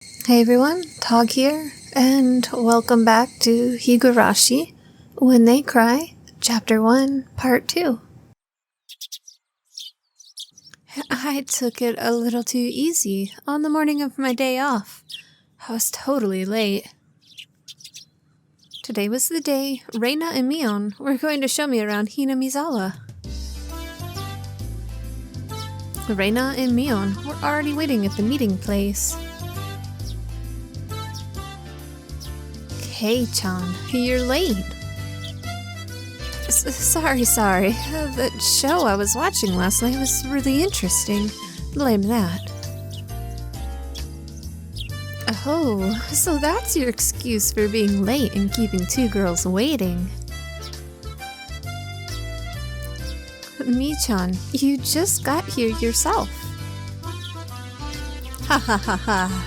Hey everyone, Tog here, and welcome back to Higurashi, When They Cry, Chapter 1, Part 2. I took it a little too easy on the morning of my day off. I was totally late. Today was the day Reina and Mion were going to show me around Hinamizawa. Reina and Mion were already waiting at the meeting place. Hey, Chan, you're late. Sorry. The show I was watching last night was really interesting. Blame that. Oh, so that's your excuse for being late and keeping two girls waiting. Mi-chan, you just got here yourself. Ha.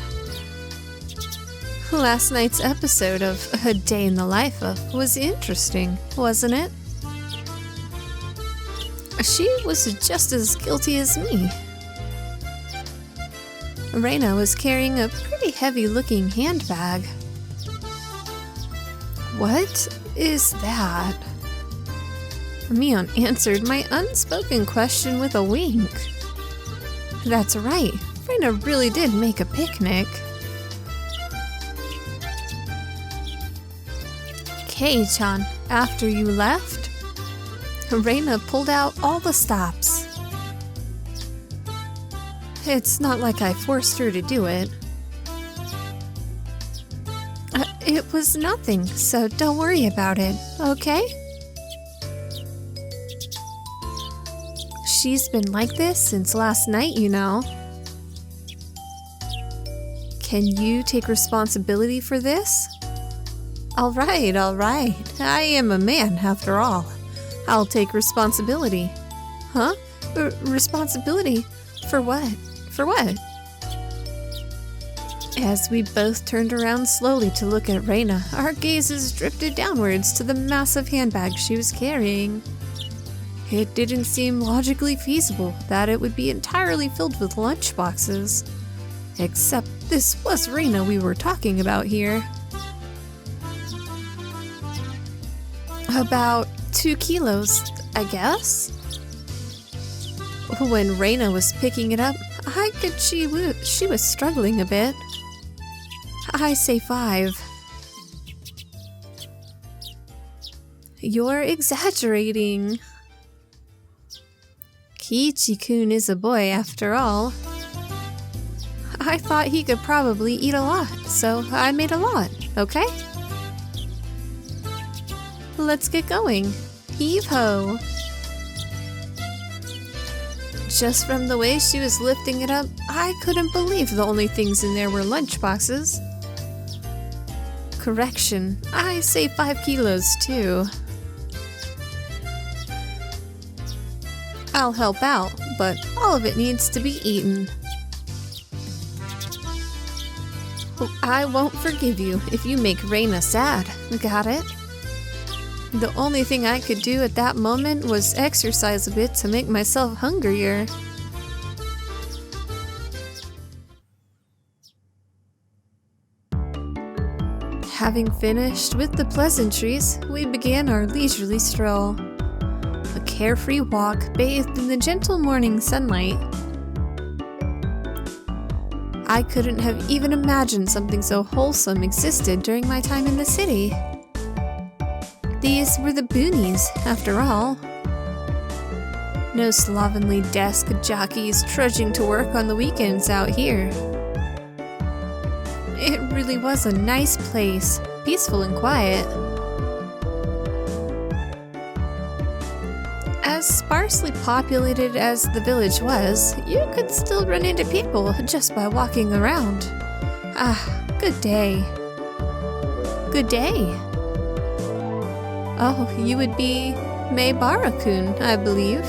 Last night's episode of A Day in the Life of was interesting, wasn't it? She was just as guilty as me. Reina was carrying a pretty heavy-looking handbag. What is that? Mion answered my unspoken question with a wink. That's right, Reina really did make a picnic. Kei-chan, after you left, Reina pulled out all the stops. It's not like I forced her to do it. It was nothing, so don't worry about it, okay? She's been like this since last night, you know. Can you take responsibility for this? All right. I am a man, after all. I'll take responsibility. Huh? Responsibility? For what? As we both turned around slowly to look at Reina, our gazes drifted downwards to the massive handbag she was carrying. It didn't seem logically feasible that it would be entirely filled with lunchboxes. Except this was Reina we were talking about here. About 2 kilos, I guess? When Reina was picking it up, I could she was struggling a bit. I say 5. You're exaggerating. Kiichi-kun is a boy after all. I thought he could probably eat a lot, so I made a lot, okay? Let's get going. Heave-ho! Just from the way she was lifting it up, I couldn't believe the only things in there were lunchboxes. Correction, I say 5 kilos too. I'll help out, but all of it needs to be eaten. I won't forgive you if you make Reina sad, got it? The only thing I could do at that moment was exercise a bit to make myself hungrier. Having finished with the pleasantries, we began our leisurely stroll. A carefree walk bathed in the gentle morning sunlight. I couldn't have even imagined something so wholesome existed during my time in the city. These were the boonies, after all. No slovenly desk jockeys trudging to work on the weekends out here. It really was a nice place, peaceful and quiet. As sparsely populated as the village was, you could still run into people just by walking around. Good day. Good day. Oh, you would be Meibara-kun, I believe.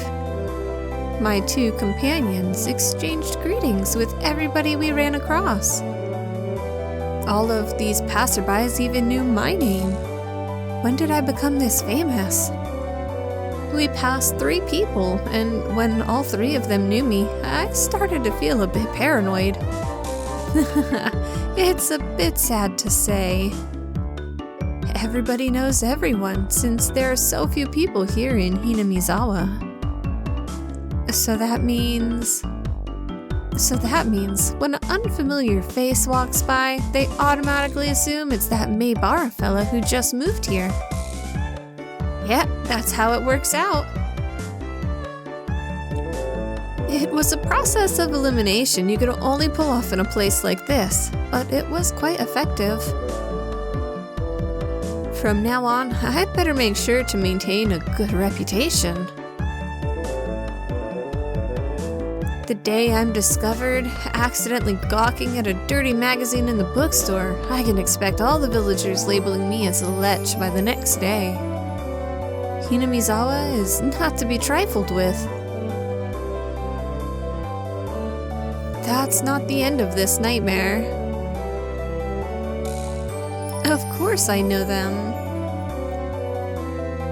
My 2 companions exchanged greetings with everybody we ran across. All of these passerbys even knew my name. When did I become this famous? We passed 3 people, and when all 3 of them knew me, I started to feel a bit paranoid. It's a bit sad to say. Everybody knows everyone since there are so few people here in Hinamizawa. So that means when an unfamiliar face walks by, they automatically assume it's that Maybara fella who just moved here. Yeah, that's how it works out. It was a process of elimination you could only pull off in a place like this, but it was quite effective. From now on, I'd better make sure to maintain a good reputation. The day I'm discovered accidentally gawking at a dirty magazine in the bookstore, I can expect all the villagers labeling me as a lech by the next day. Hinamizawa is not to be trifled with. That's not the end of this nightmare. Of course I know them.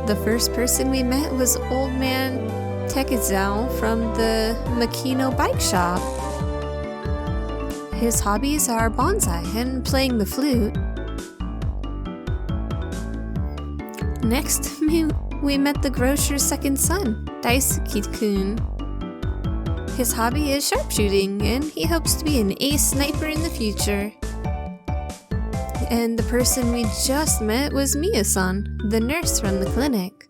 The first person we met was Old Man Tekizao from the Makino bike shop. His hobbies are bonsai and playing the flute. Next, we met the grocer's second son, Daisuke-kun. His hobby is sharpshooting, and he hopes to be an ace sniper in the future. And the person we just met was Mia-san, the nurse from the clinic.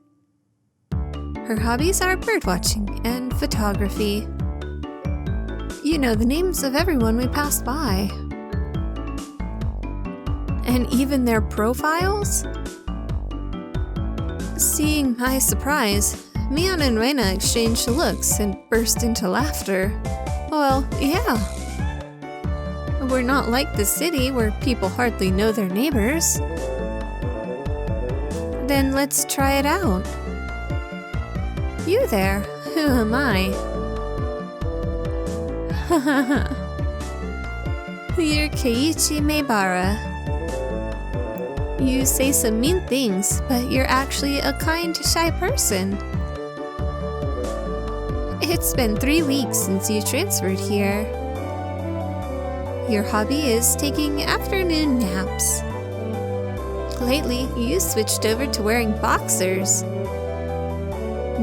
Her hobbies are birdwatching and photography. You know the names of everyone we passed by. And even their profiles? Seeing my surprise, Mion and Reina exchanged looks and burst into laughter. Well, yeah. We're not like the city where people hardly know their neighbors. Then let's try it out. You there, who am I? You're Keiichi Maybara. You say some mean things, but you're actually a kind, shy person. It's been 3 weeks since you transferred here. Your hobby is taking afternoon naps. Lately, you switched over to wearing boxers.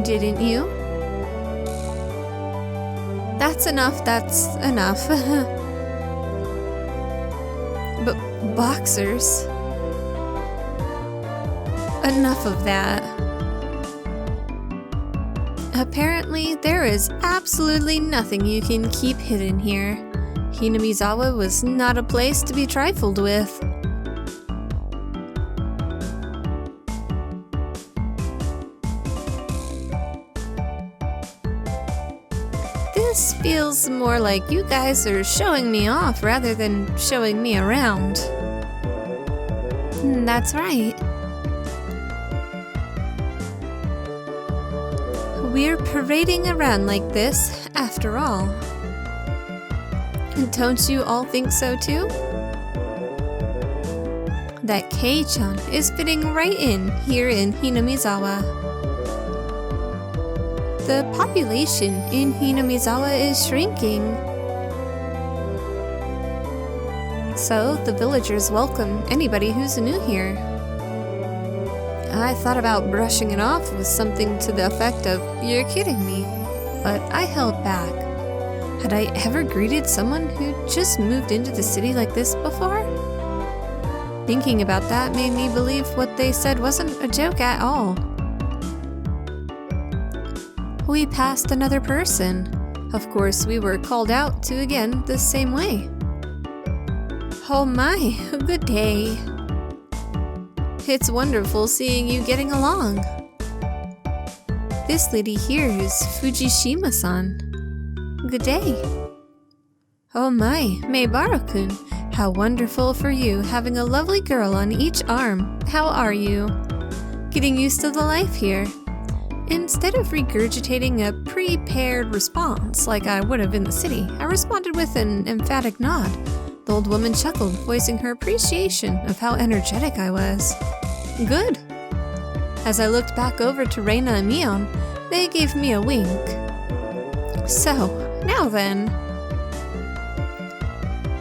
Didn't you? That's enough. But boxers? Enough of that. Apparently, there is absolutely nothing you can keep hidden here. Hinamizawa was not a place to be trifled with. This feels more like you guys are showing me off rather than showing me around. That's right. We're parading around like this, after all. Don't you all think so too? That Kei-chan is fitting right in here in Hinamizawa. The population in Hinamizawa is shrinking. So the villagers welcome anybody who's new here. I thought about brushing it off with something to the effect of, "You're kidding me," but I held back. Had I ever greeted someone who just moved into the city like this before? Thinking about that made me believe what they said wasn't a joke at all. We passed another person. Of course, we were called out to again the same way. Oh my, good day. It's wonderful seeing you getting along. This lady here is Fujishima-san. Good day. Oh my, Maybara-kun. How wonderful for you, having a lovely girl on each arm. How are you? Getting used to the life here. Instead of regurgitating a prepared response like I would have in the city, I responded with an emphatic nod. The old woman chuckled, voicing her appreciation of how energetic I was. Good. As I looked back over to Reina and Mion, they gave me a wink. So, now then.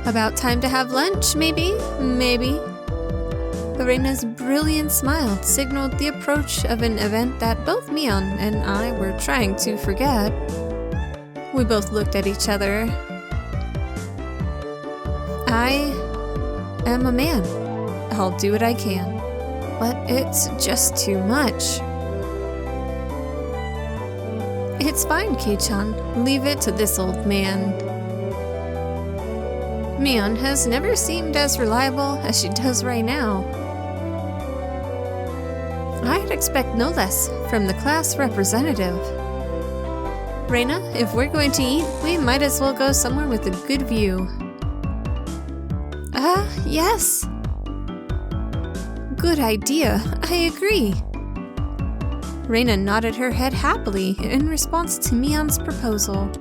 About time to have lunch, maybe? Maybe. Reina's brilliant smile signaled the approach of an event that both Mion and I were trying to forget. We both looked at each other. I am a man. I'll do what I can. But it's just too much. It's fine, Kei-chan. Leave it to this old man. Mion has never seemed as reliable as she does right now. I'd expect no less from the class representative. Reina, if we're going to eat, we might as well go somewhere with a good view. Yes. Good idea. I agree. Reina nodded her head happily in response to Mion's proposal.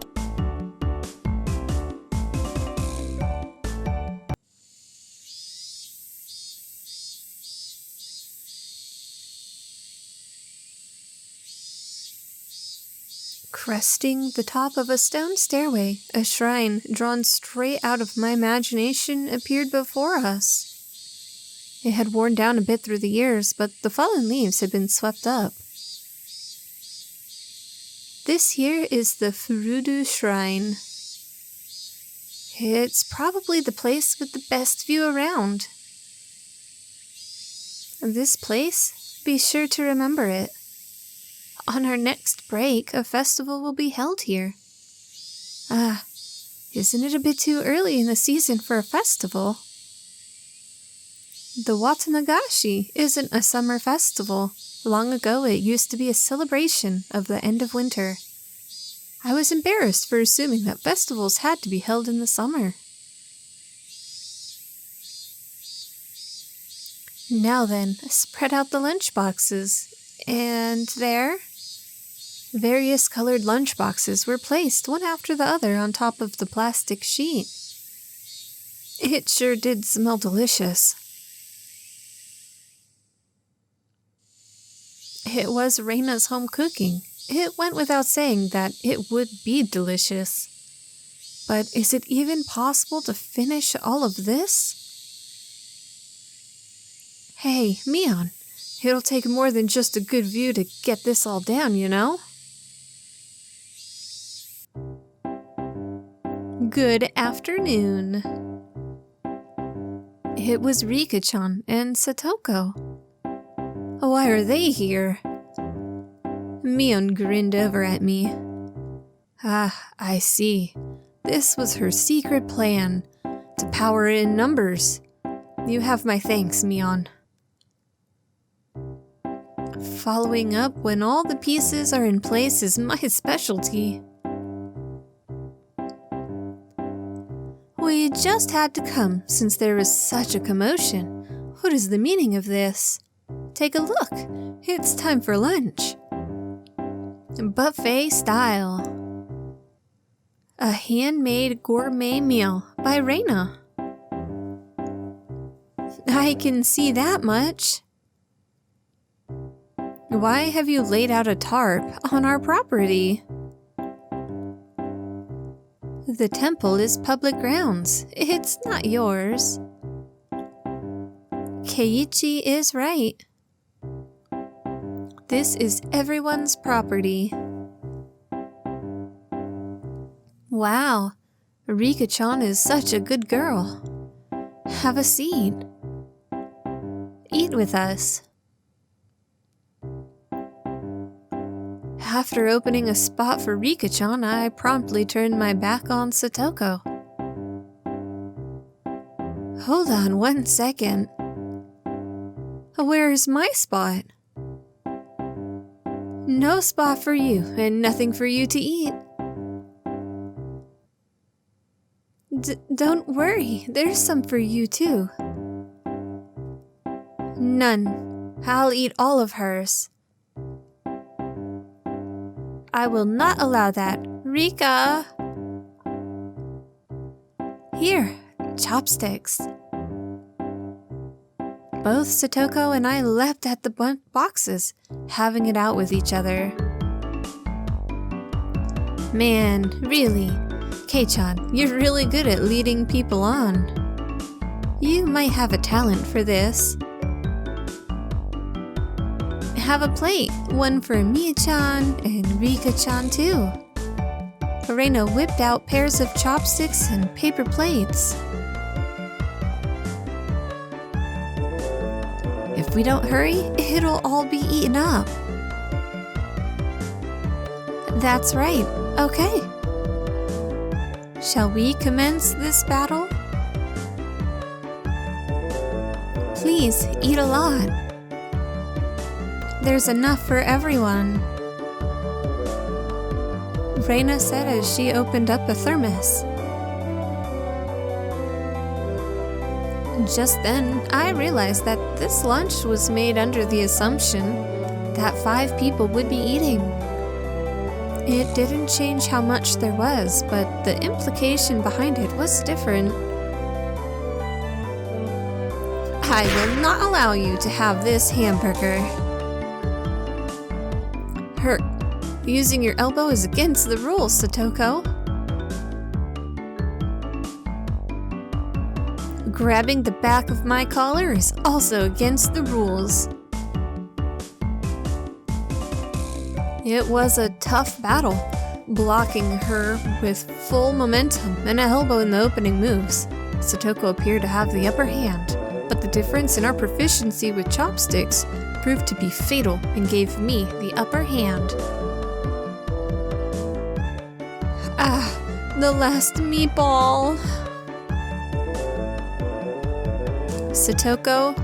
Cresting the top of a stone stairway, a shrine drawn straight out of my imagination appeared before us. It had worn down a bit through the years, but the fallen leaves had been swept up. This here is the Furudu Shrine. It's probably the place with the best view around. This place, be sure to remember it. On our next break, a festival will be held here. Isn't it a bit too early in the season for a festival? The Watanagashi isn't a summer festival. Long ago, it used to be a celebration of the end of winter. I was embarrassed for assuming that festivals had to be held in the summer. Now then, spread out the lunch boxes. And there, various colored lunch boxes were placed one after the other on top of the plastic sheet. It sure did smell delicious. It was Reina's home cooking. It went without saying that it would be delicious. But is it even possible to finish all of this? Hey, Mion, it'll take more than just a good view to get this all down, you know? Good afternoon. It was Rika-chan and Satoko. Why are they here? Mion grinned over at me. I see. This was her secret plan, to power in numbers. You have my thanks, Mion. Following up when all the pieces are in place is my specialty. We just had to come since there was such a commotion. What is the meaning of this? Take a look. It's time for lunch. Buffet style. A handmade gourmet meal by Reina. I can see that much. Why have you laid out a tarp on our property? The temple is public grounds. It's not yours. Keiichi is right. This is everyone's property. Wow, Rika-chan is such a good girl. Have a seat. Eat with us. After opening a spot for Rika-chan, I promptly turned my back on Satoko. Hold on 1 second. Where's my spot? No spot for you, and nothing for you to eat. Don't worry, there's some for you too. None. I'll eat all of hers. I will not allow that. Rika! Here, chopsticks. Both Satoko and I leapt at the boxes, having it out with each other. Man, really, Kei-chan, you're really good at leading people on. You might have a talent for this. Have a plate, one for Mia-chan and Rika-chan too. Reina whipped out pairs of chopsticks and paper plates. If we don't hurry, it'll all be eaten up. That's right. Okay. Shall we commence this battle? Please, eat a lot. There's enough for everyone. Reina said as she opened up a thermos. Just then, I realized that this lunch was made under the assumption that 5 people would be eating. It didn't change how much there was, but the implication behind it was different. I will not allow you to have this hamburger. Using your elbow is against the rules, Satoko. Grabbing the back of my collar is also against the rules. It was a tough battle, blocking her with full momentum and an elbow in the opening moves. Satoko appeared to have the upper hand, but the difference in our proficiency with chopsticks proved to be fatal and gave me the upper hand. The last meatball. Satoko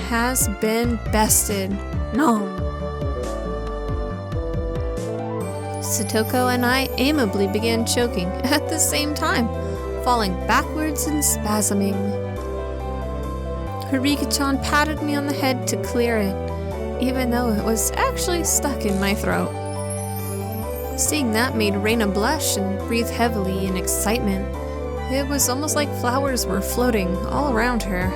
has been bested. No. Satoko and I amiably began choking at the same time, falling backwards and spasming. Rika-chan patted me on the head to clear it, even though it was actually stuck in my throat. Seeing that made Reina blush and breathe heavily in excitement. It was almost like flowers were floating all around her.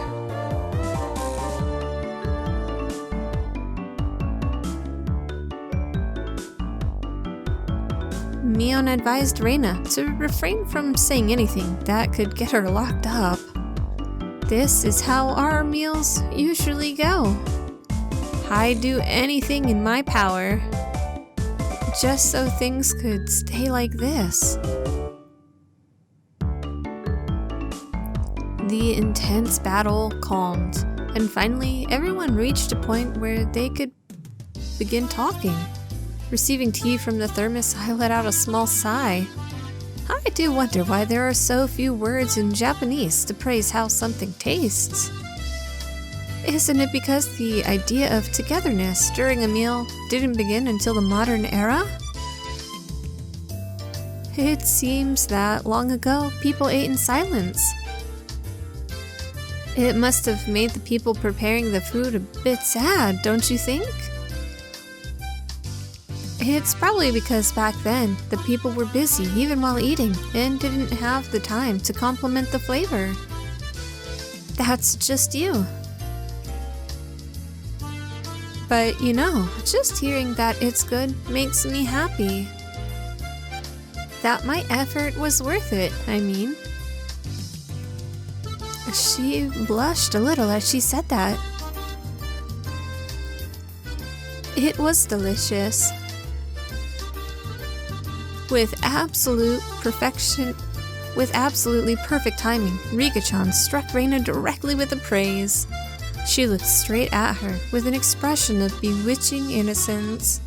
Mion advised Reina to refrain from saying anything that could get her locked up. This is how our meals usually go. I'd do anything in my power, just so things could stay like this. The intense battle calmed, and finally everyone reached a point where they could begin talking. Receiving tea from the thermos, I let out a small sigh. I do wonder why there are so few words in Japanese to praise how something tastes. Isn't it because the idea of togetherness during a meal didn't begin until the modern era? It seems that long ago, people ate in silence. It must have made the people preparing the food a bit sad, don't you think? It's probably because back then, the people were busy even while eating and didn't have the time to complement the flavor. That's just you. But you know, just hearing that it's good makes me happy. That my effort was worth it, I mean. She blushed a little as she said that. It was delicious. With absolutely perfect timing, Rika-chan struck Reina directly with the praise. She looked straight at her with an expression of bewitching innocence.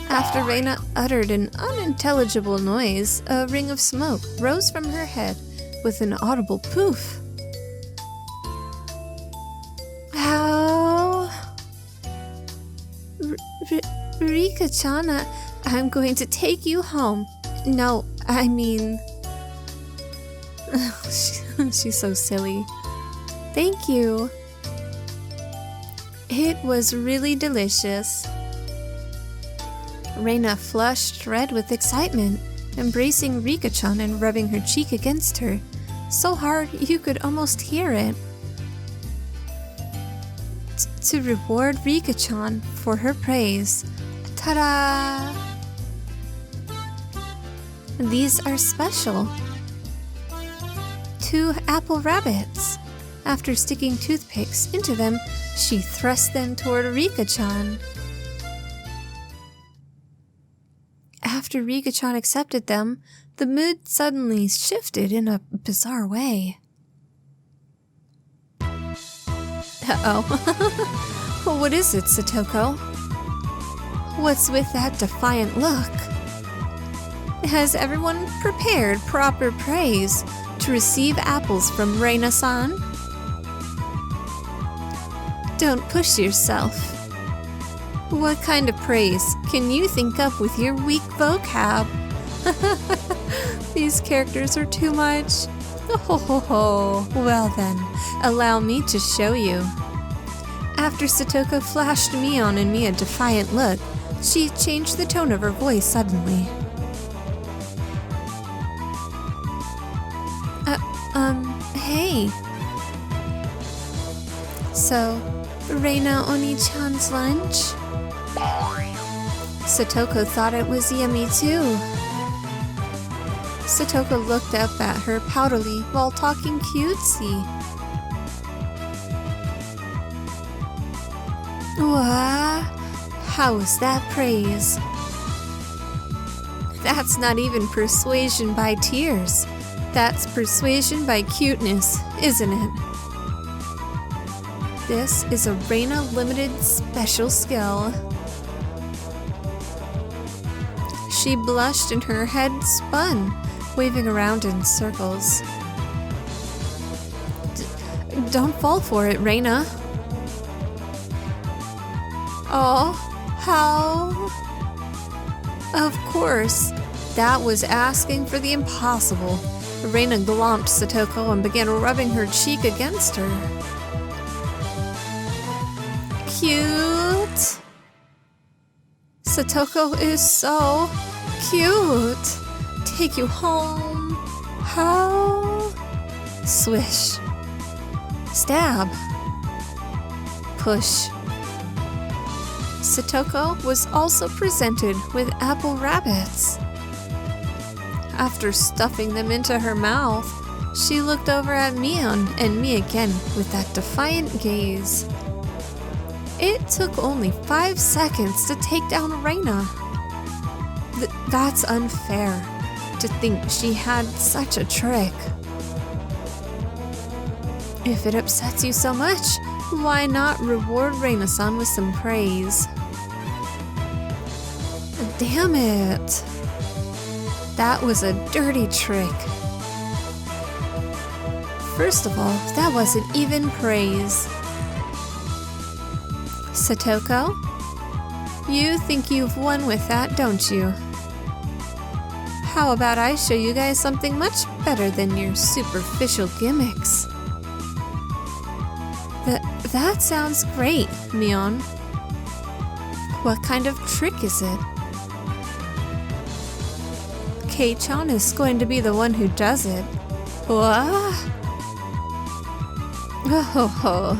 After Reina uttered an unintelligible noise, a ring of smoke rose from her head with an audible poof. Rika-chan, I'm going to take you home. No, I mean... She's so silly. Thank you. It was really delicious. Reina flushed red with excitement, embracing Rika-chan and rubbing her cheek against her, so hard you could almost hear it. To reward Rika-chan for her praise, Ta-da! These are special. 2 apple rabbits. After sticking toothpicks into them, she thrust them toward Rika-chan. After Rika-chan accepted them, the mood suddenly shifted in a bizarre way. Uh-oh. What is it, Satoko? What's with that defiant look? Has everyone prepared proper praise to receive apples from Reina-san? Don't push yourself. What kind of praise can you think up with your weak vocab? These characters are too much. Oh, well then, allow me to show you. After Satoko flashed Mion and me a defiant look, she changed the tone of her voice suddenly. Hey. So, Reina Oni-chan's lunch? Satoko thought it was yummy too. Satoko looked up at her poutily while talking cutesy. What? How is that praise? That's not even persuasion by tears. That's persuasion by cuteness, isn't it? This is a Reina Limited special skill. She blushed and her head spun, waving around in circles. Don't fall for it, Reina. Oh, how? Of course, that was asking for the impossible. Reina glomped Satoko and began rubbing her cheek against her. Cute. Satoko is so cute. Take you home. How? Swish. Stab. Push. Satoko was also presented with apple rabbits. After stuffing them into her mouth, she looked over at Mion and me again with that defiant gaze. It took only 5 seconds to take down Reina. That's unfair, to think she had such a trick. If it upsets you so much, why not reward Reina-san with some praise? Damn it! That was a dirty trick. First of all, that wasn't even praise. Satoko? You think you've won with that, don't you? How about I show you guys something much better than your superficial gimmicks? That sounds great, Mion. What kind of trick is it? K-chan is going to be the one who does it. What? Oh,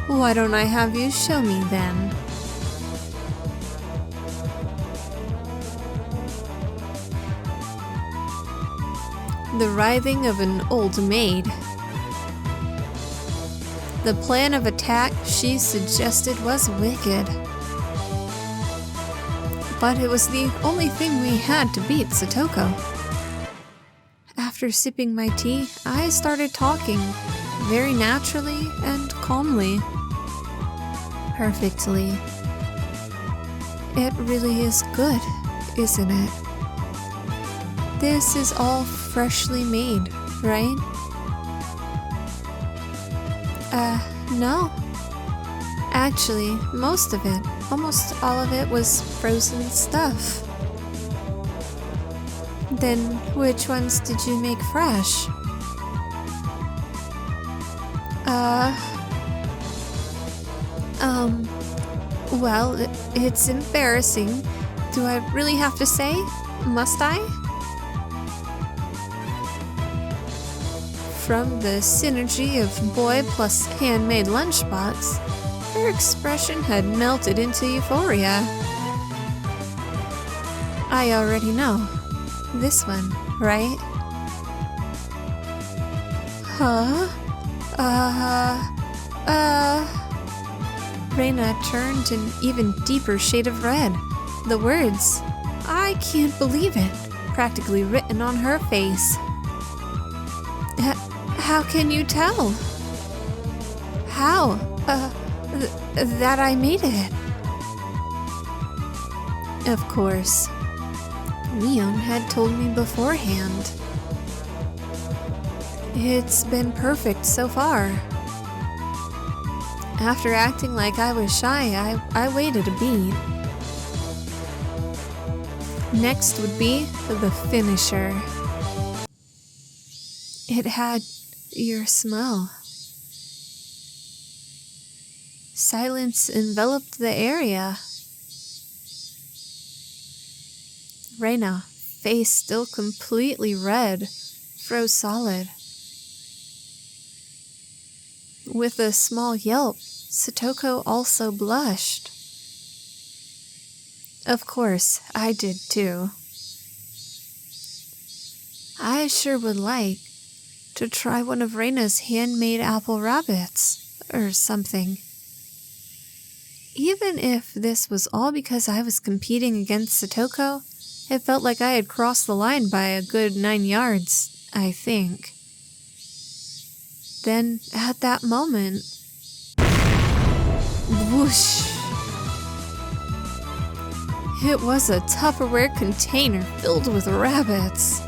why don't I have you show me then? The writhing of an old maid. The plan of attack she suggested was wicked. But it was the only thing we had to beat Satoko. After sipping my tea, I started talking, very naturally and calmly. Perfectly. It really is good, isn't it? This is all freshly made, right? No. Actually, most of it, almost all of it was frozen stuff. Then, which ones did you make fresh? Well, it's embarrassing. Do I really have to say? Must I? From the synergy of boy plus handmade lunchbox, her expression had melted into euphoria. I already know. This one, right? Huh? Reina turned an even deeper shade of red. The words, "I can't believe it," practically written on her face. How can you tell? How? That I made it. Of course. Leon had told me beforehand. It's been perfect so far. After acting like I was shy, I waited a beat. Next would be the finisher. It had your smell. Silence enveloped the area. Reina, face still completely red, froze solid. With a small yelp, Satoko also blushed. Of course, I did too. I sure would like to try one of Reina's handmade apple rabbits, or something. Even if this was all because I was competing against Satoko, it felt like I had crossed the line by a good 9 yards, I think. Then, at that moment, whoosh! It was a Tupperware container filled with rabbits.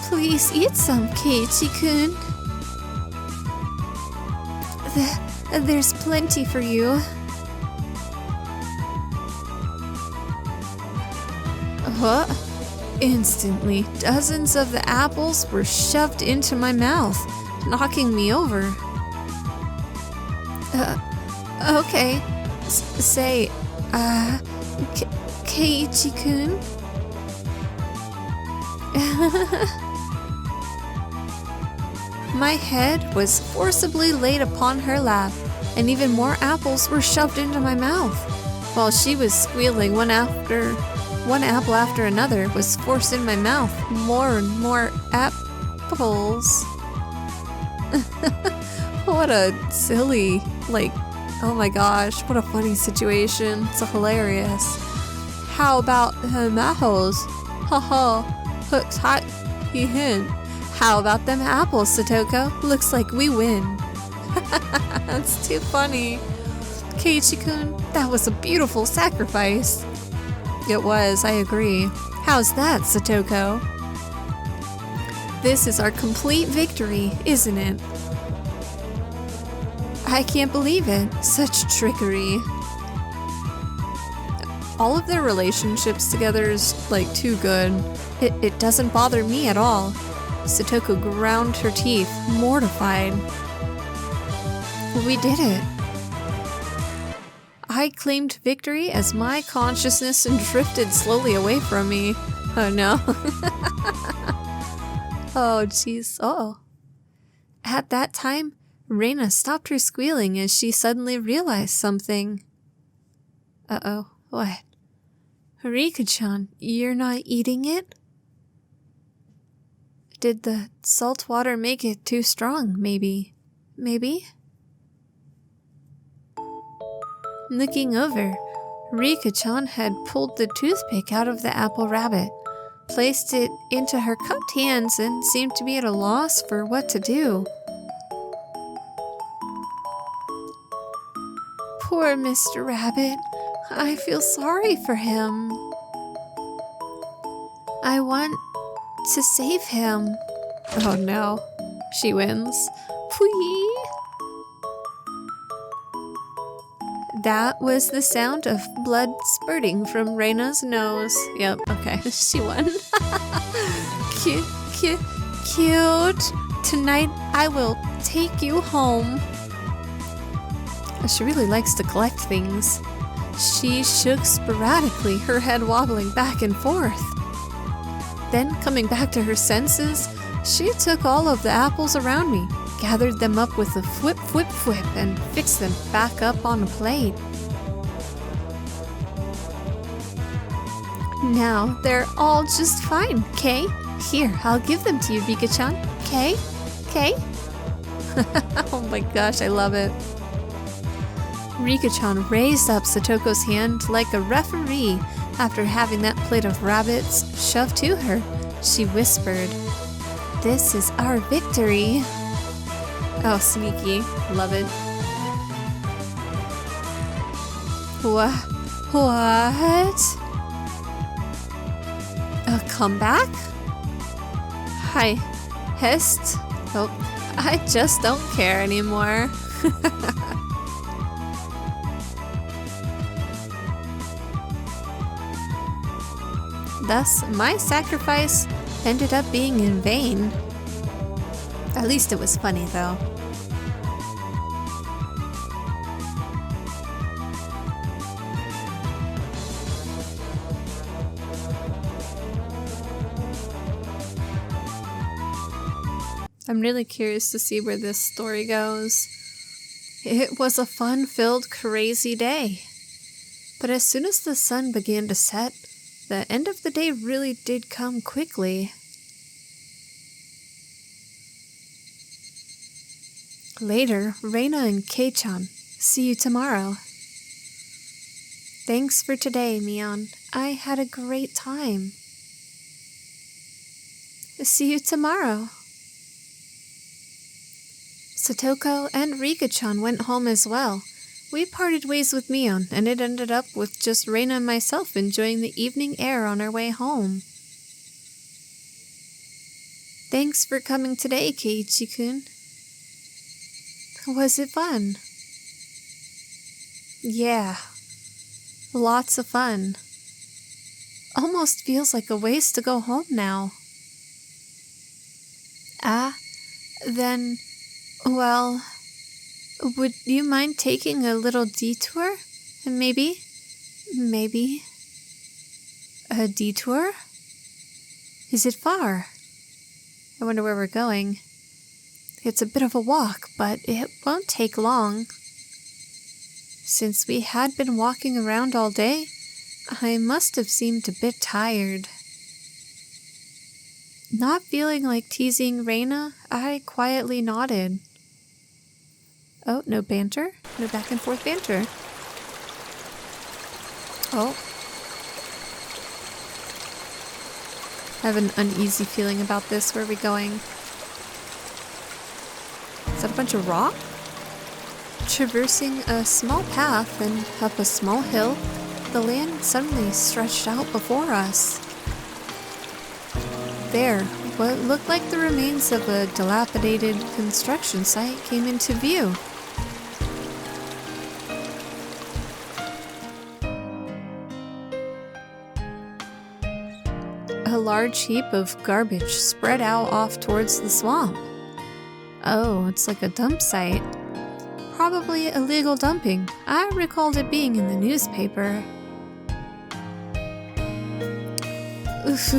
Please eat some, Keiichi-kun. There's plenty for you. Huh? Instantly, dozens of the apples were shoved into my mouth, knocking me over. Okay. Say, Keiichi-kun? My head was forcibly laid upon her lap, and even more apples were shoved into my mouth. While she was squealing, one apple after another was forced in my mouth. More and more apples. What a silly, oh my gosh, what a funny situation. It's hilarious. How about them apples? Haha, hooks hot, he hint. How about them apples, Satoko? Looks like we win. That's too funny. Keiichi-kun, that was a beautiful sacrifice. It was, I agree. How's that, Satoko? This is our complete victory, isn't it? I can't believe it. Such trickery. All of their relationships together is, too good. It doesn't bother me at all. Satoko ground her teeth, mortified. We did it. I claimed victory as my consciousness drifted slowly away from me. Oh no. Oh jeez. Oh. At that time, Reina stopped her squealing as she suddenly realized something. Uh-oh. What? Rika-chan, you're not eating it? Did the salt water make it too strong, maybe? Maybe? Looking over, Rika-chan had pulled the toothpick out of the apple rabbit, placed it into her cupped hands, and seemed to be at a loss for what to do. Poor Mr. Rabbit. I feel sorry for him. I want to save him. Oh no. She wins. Pwee! That was the sound of blood spurting from Reina's nose. Yep, okay, she won. Cute. Tonight I will take you home. She really likes to collect things. She shook sporadically, her head wobbling back and forth. Then, coming back to her senses, she took all of the apples around me, gathered them up with a whip, and fixed them back up on a plate. Now they're all just fine, Kay. Here, I'll give them to you, Rika-chan. Kay? Kay? Oh my gosh, I love it. Rika-chan raised up Satoko's hand like a referee after having that plate of rabbits shoved to her. She whispered, "This is our victory." Oh, sneaky. Love it. What? A comeback? Hi, Hest? Oh, I just don't care anymore. Thus, my sacrifice ended up being in vain. At least it was funny, though. I'm really curious to see where this story goes. It was a fun-filled, crazy day. But as soon as the sun began to set, the end of the day really did come quickly. Later, Reina and Kei-chan. See you tomorrow. Thanks for today, Mion. I had a great time. See you tomorrow. Satoko and Rika-chan went home as well. We parted ways with Mion, and it ended up with just Reina and myself enjoying the evening air on our way home. Thanks for coming today, Keiichi-kun. Was it fun? Yeah, lots of fun. Almost feels like a waste to go home now. Then, well, would you mind taking a little detour? Maybe? A detour? Is it far? I wonder where we're going. It's a bit of a walk, but it won't take long. Since we had been walking around all day, I must have seemed a bit tired. Not feeling like teasing Reina, I quietly nodded. Oh, no banter? No back and forth banter. Oh. I have an uneasy feeling about this. Where are we going? Is that a bunch of rock? Traversing a small path and up a small hill, the land suddenly stretched out before us. There, what looked like the remains of a dilapidated construction site came into view. A large heap of garbage spread out off towards the swamp. Oh, it's like a dump site. Probably illegal dumping. I recalled it being in the newspaper. Oof.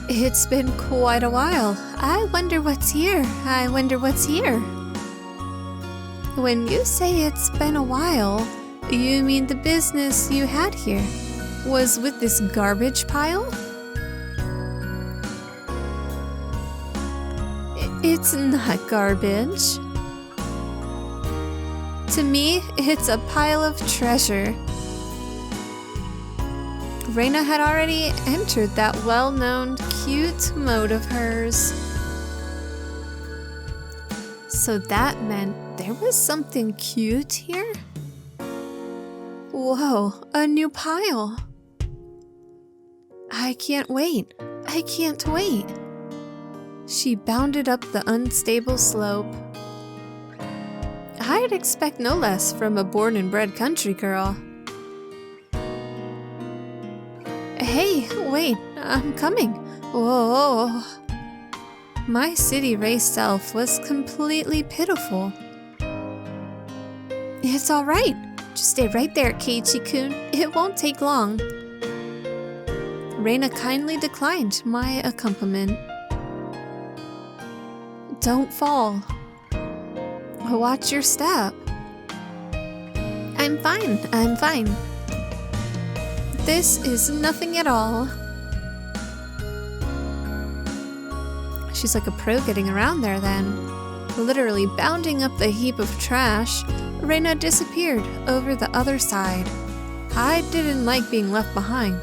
It's been quite a while. I wonder what's here. When you say it's been a while, you mean the business you had here was with this garbage pile? It's not garbage. To me, it's a pile of treasure. Reina had already entered that well-known cute mode of hers. So that meant there was something cute here? Whoa, a new pile. I can't wait. She bounded up the unstable slope. I'd expect no less from a born and bred country girl. Hey, wait, I'm coming. Whoa. My city-raised self was completely pitiful. It's alright. Just stay right there, Keiichi-kun. It won't take long. Reina kindly declined my accompaniment. Don't fall. Watch your step. I'm fine. This is nothing at all. She's like a pro getting around there then. Literally bounding up the heap of trash, Reina disappeared over the other side. I didn't like being left behind,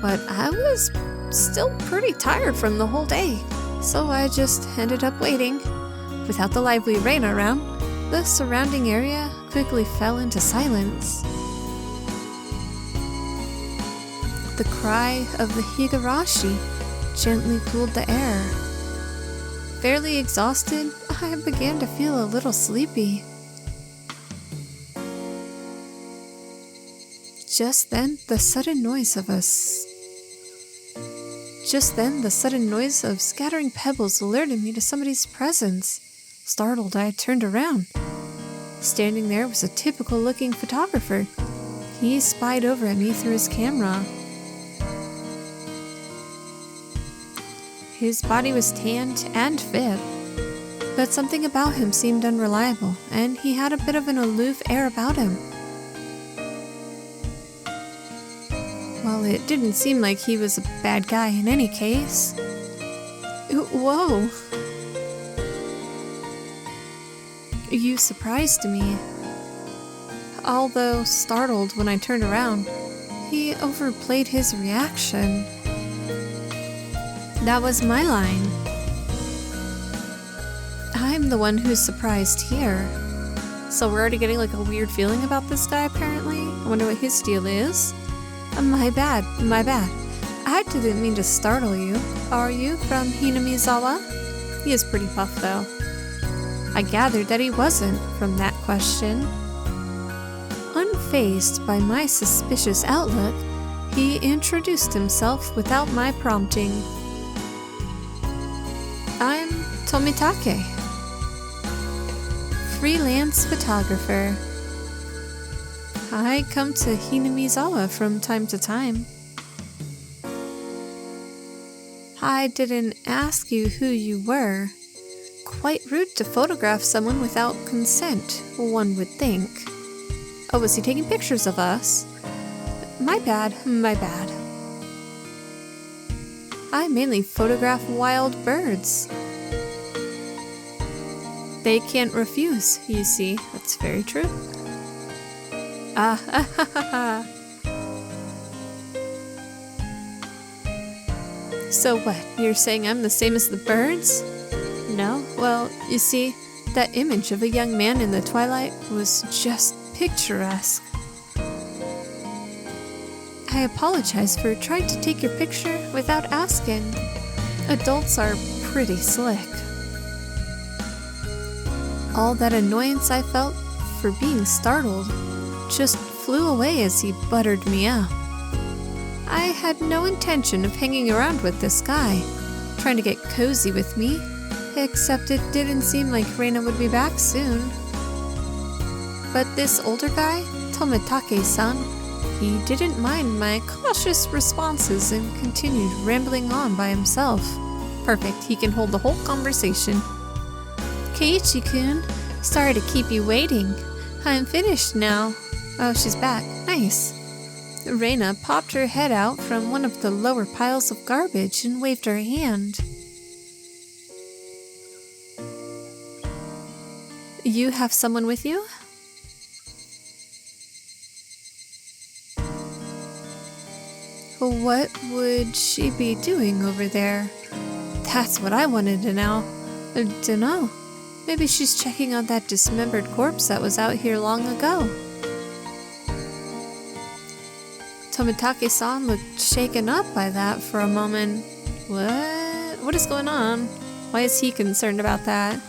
but I was still pretty tired from the whole day, so I just ended up waiting. Without the lively Reina around, the surrounding area quickly fell into silence. The cry of the Higurashi gently cooled the air. Fairly exhausted, I began to feel a little sleepy. Just then, the sudden noise of scattering pebbles alerted me to somebody's presence. Startled, I turned around. Standing there was a typical-looking photographer. He spied over at me through his camera. His body was tanned and fit, but something about him seemed unreliable, and he had a bit of an aloof air about him. Well, it didn't seem like he was a bad guy in any case. Whoa! You surprised me. Although startled when I turned around, he overplayed his reaction. That was my line. I'm the one who's surprised here. So we're already getting like a weird feeling about this guy apparently. I wonder what his deal is. My bad. I didn't mean to startle you. Are you from Hinamizawa? He is pretty buff though. I gathered that he wasn't from that question. Unfazed by my suspicious outlook, he introduced himself without my prompting. I'm Tomitake, freelance photographer. I come to Hinamizawa from time to time. I didn't ask you who you were. Quite rude to photograph someone without consent, one would think. Oh, was he taking pictures of us? My bad. I mainly photograph wild birds. They can't refuse, you see. That's very true. So what, you're saying I'm the same as the birds? No? Well, you see, that image of a young man in the twilight was just picturesque. I apologize for trying to take your picture without asking. Adults are pretty slick. All that annoyance I felt for being startled just flew away as he buttered me up. I had no intention of hanging around with this guy, trying to get cozy with me, except it didn't seem like Reina would be back soon. But this older guy, Tomitake-san, he didn't mind my cautious responses and continued rambling on by himself. Perfect, he can hold the whole conversation. Keiichi-kun, sorry to keep you waiting. I'm finished now. Oh, she's back. Nice. Reina popped her head out from one of the lower piles of garbage and waved her hand. You have someone with you? What would she be doing over there? That's what I wanted to know. Dunno. Maybe she's checking on that dismembered corpse that was out here long ago. Tomitake-san looked shaken up by that for a moment. What is going on? Why is he concerned about that?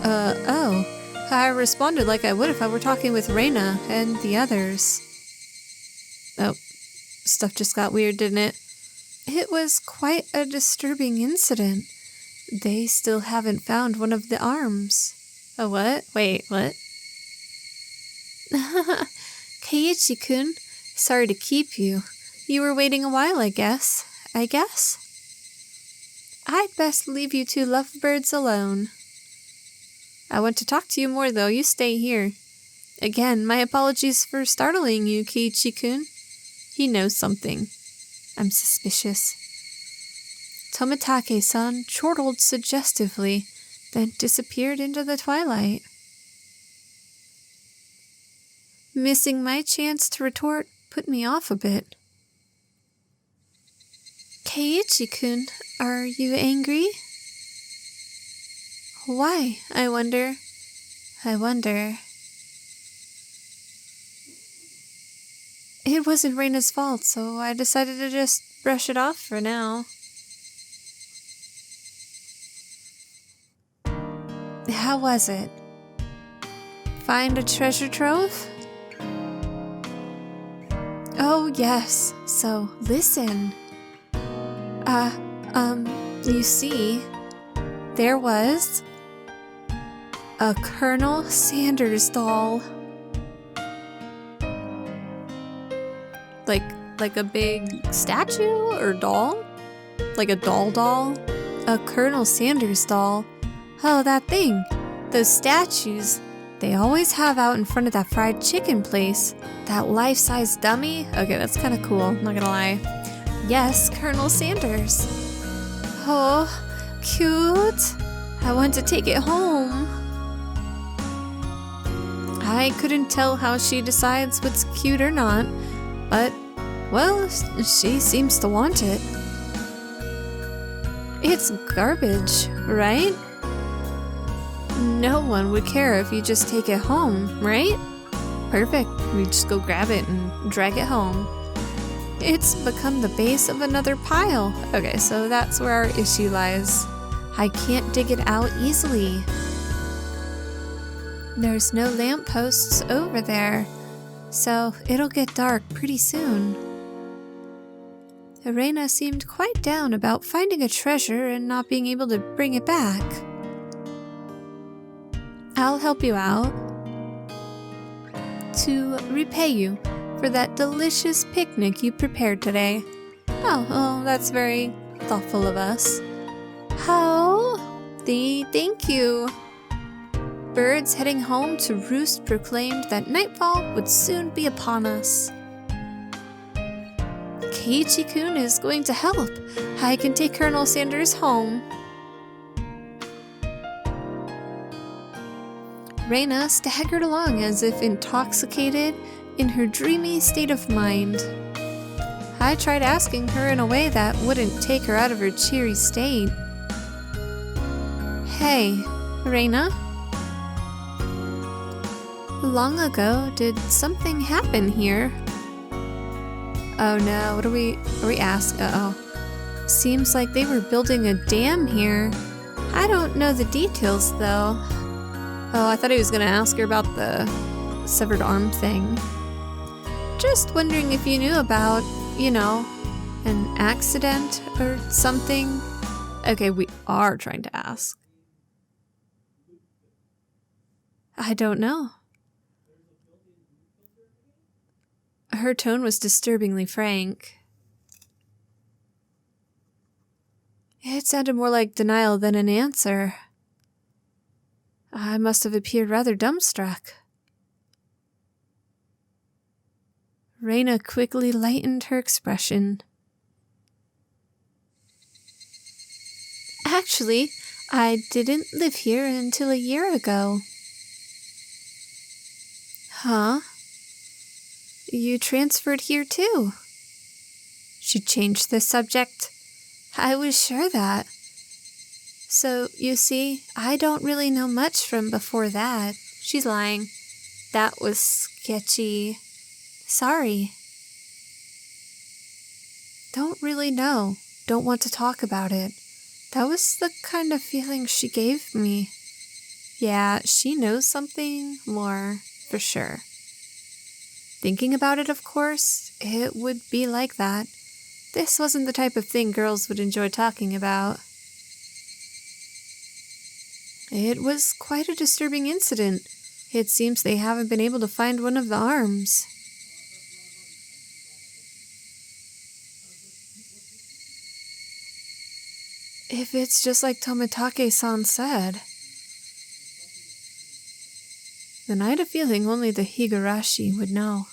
Oh. I responded like I would if I were talking with Reina and the others. Oh, stuff just got weird, didn't it? It was quite a disturbing incident. They still haven't found one of the arms. A what? Wait, what? Keiichi-kun, sorry to keep you. You were waiting a while, I guess. I'd best leave you two lovebirds alone. I want to talk to you more, though. You stay here. Again, my apologies for startling you, Keiichi-kun. He knows something. I'm suspicious. Tomitake-san chortled suggestively, then disappeared into the twilight. Missing my chance to retort put me off a bit. Keiichi-kun, are you angry? Why, I wonder. It wasn't Reina's fault, so I decided to just brush it off for now. How was it? Find a treasure trove? Oh, yes. So, listen. You see, there was a Colonel Sanders doll. Like a big statue or doll? Like a doll? A Colonel Sanders doll. Oh, that thing. Those statues they always have out in front of that fried chicken place. That life-size dummy. Okay, that's kind of cool, not gonna lie. Yes, Colonel Sanders. Oh, cute. I want to take it home. I couldn't tell how she decides what's cute or not, but, well, she seems to want it. It's garbage, right? No one would care if you just take it home, right? Perfect, we just go grab it and drag it home. It's become the base of another pile. Okay, so that's where our issue lies. I can't dig it out easily. There's no lampposts over there, so it'll get dark pretty soon. Reina seemed quite down about finding a treasure and not being able to bring it back. I'll help you out. To repay you for that delicious picnic you prepared today. Oh, that's very thoughtful of us. How? Thank you. Birds heading home to roost proclaimed that nightfall would soon be upon us. Keiichi-kun is going to help. I can take Colonel Sanders home. Reina staggered along as if intoxicated in her dreamy state of mind. I tried asking her in a way that wouldn't take her out of her cheery state. Hey, Reina? Long ago, did something happen here? Oh no, what are we asking? Uh-oh. Seems like they were building a dam here. I don't know the details though. Oh, I thought he was gonna ask her about the severed arm thing. Just wondering if you knew about, an accident or something. Okay, we are trying to ask. I don't know. Her tone was disturbingly frank. It sounded more like denial than an answer. I must have appeared rather dumbstruck. Reina quickly lightened her expression. Actually, I didn't live here until a year ago. Huh? You transferred here too? She changed the subject. I was sure that. So, you see, I don't really know much from before that. She's lying. That was sketchy. Sorry. Don't really know. Don't want to talk about it. That was the kind of feeling she gave me. Yeah, she knows something more, for sure. Thinking about it, of course, it would be like that. This wasn't the type of thing girls would enjoy talking about. It was quite a disturbing incident. It seems they haven't been able to find one of the arms. If it's just like Tomitake-san said. Then I had a feeling only the Higurashi would know.